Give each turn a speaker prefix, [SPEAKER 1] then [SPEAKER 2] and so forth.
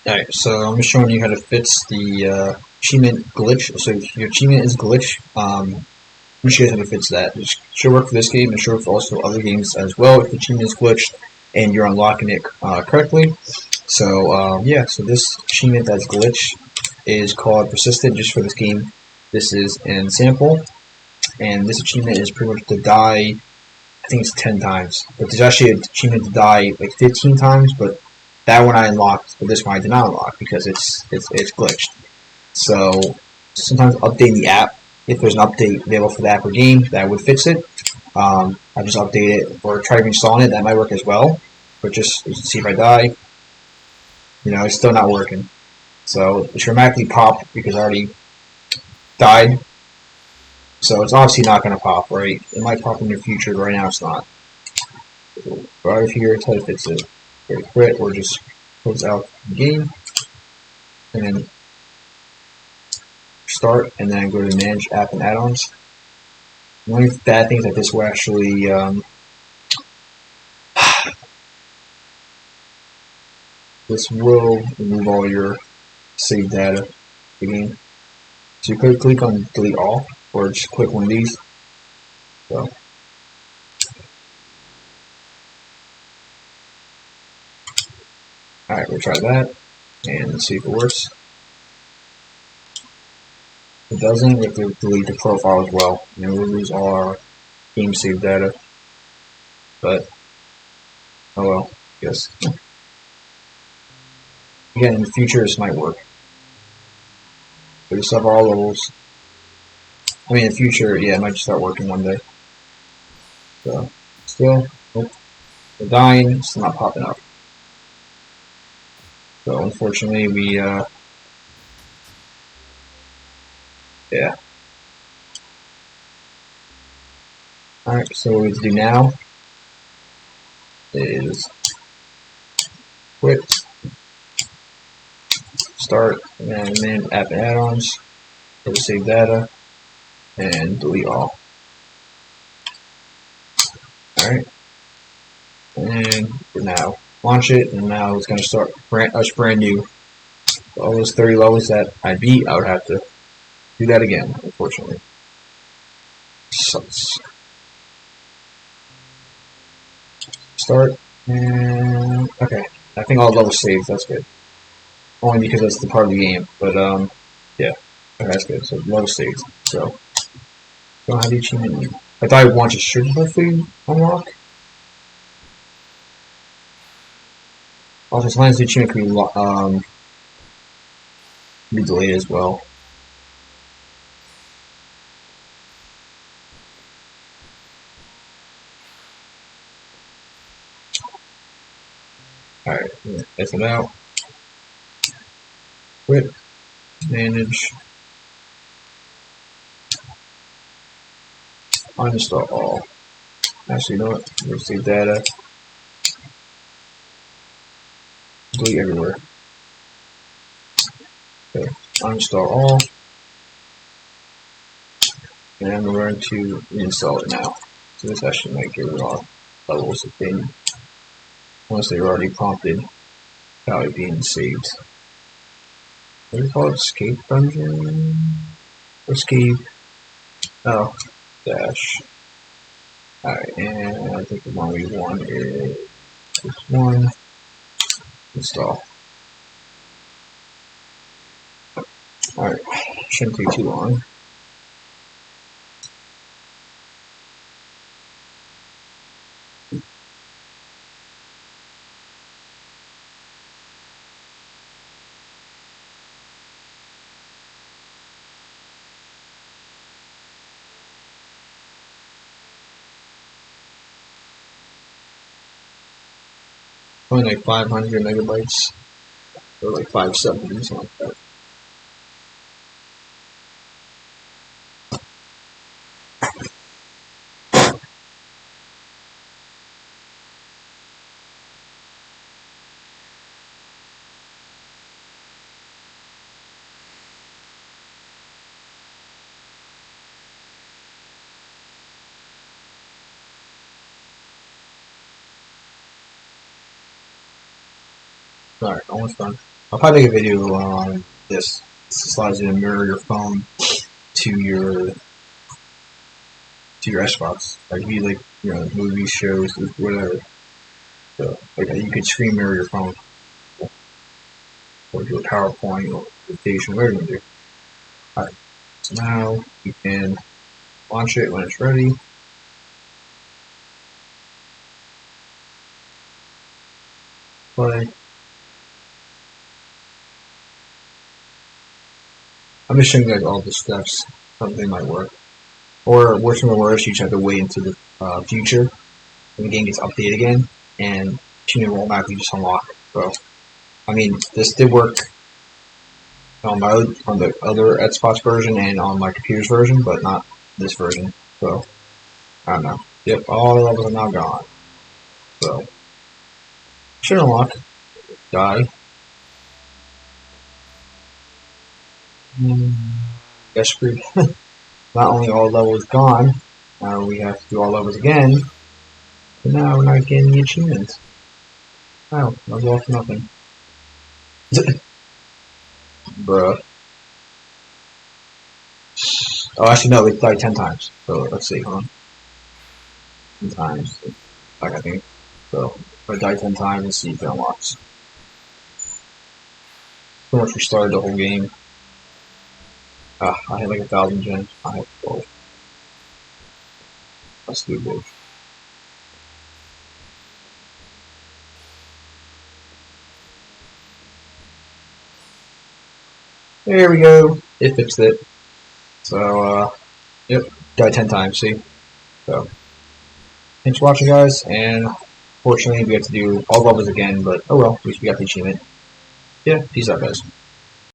[SPEAKER 1] Alright, so I'm just showing you how to fix the achievement glitch. So if your achievement is glitch, I'm just show you how to fix that. It should work for this game and should work for also other games as well if the achievement is glitched and you're unlocking it correctly. So yeah, so this achievement that's glitched is called persistent just for this game. This is an sample, and this achievement is pretty much to die, I think it's 10 times. But there's actually an achievement to die like 15 times, but that one I unlocked, but this one I did not unlock because it's glitched. So sometimes updating the app, if there's an update available for the app or game, that would fix it. I just update it or try reinstalling it. That might work as well. But just see if I die, it's still not working. So it should automatically pop because I already died. So it's obviously not going to pop, right? It might pop in the future, but right now it's not. So right here, try to fix it. Quit or just close out the game and then start and then go to manage app and add-ons. The only bad thing is that this will actually this will remove all your saved data the game. So you could click on delete all or just click one of these. So alright, we'll try that and see if it works. If it doesn't, we have to delete the profile as well. And we'll lose all our game saved data. But oh well, yes. Again, in the future this might work. But just have all levels. I mean in the future, yeah, it might just start working one day. So still, nope. We're dying, it's not popping up. So unfortunately we yeah. Alright, so what we have to do now is quit, start, and then app and add-ons, go to save data, and delete all. Alright, and now launch it, and now it's going to start brand new. All those 30 levels that I beat, I would have to do that again, unfortunately. Sucks. Start, and okay, I think all levels saved, that's good. Only because that's the part of the game, but yeah, okay, that's good. So level saved. So don't have the achievement. I thought I wanted to should hopefully unlock. Also, sometimes the achievement can be delayed as well. Alright, X it out. Quit. Manage. Uninstall all. Actually, you know what? Let's see data. Delete everywhere. Okay, uninstall all. And I'm going to reinstall it now. So this actually might get rid of all levels of thing. Once they're already prompted, probably being saved. What do you call it? Escape dungeon? Escape. Oh, dash. Alright, and I think the one we want is this one. Install. Alright, shouldn't take too long. Only like 500 megabytes, or like 570, something like that. Alright, almost done. I'll probably make a video on this. This allows you to mirror your phone to your Xbox. Like be like movies, shows, whatever. So like you could screen mirror your phone or do a PowerPoint or presentation, whatever you do. Alright. So now you can launch it when it's ready. Play. I'm just showing you guys all the steps. Something might work. Or worse than the worst, you just have to wait until the future when the game gets updated again, and Achievement will automatically just unlock. So, I mean, this did work on the other Xbox version and on my computer's version, but not this version. So, I don't know. Yep, all the levels are now gone. So, should unlock. Die. That's screwed. Not only all levels gone, now we have to do all levels again. But now we're not getting the achievements. Wow, that was all for nothing. Bruh. Oh, actually, no, we died 10 times. So, let's see, hold on. 10 times. Like, I think. So, if I die 10 times, let's see if it unlocks. Pretty much restarted the whole game. I had like 1,000 gems. I have 12. Let's do both. There we go. It fixed it. So, yep, died 10 times, see? So, thanks for watching, guys, and fortunately we have to do all levels again, but oh well, at least we got the achievement. Yeah, peace out, guys.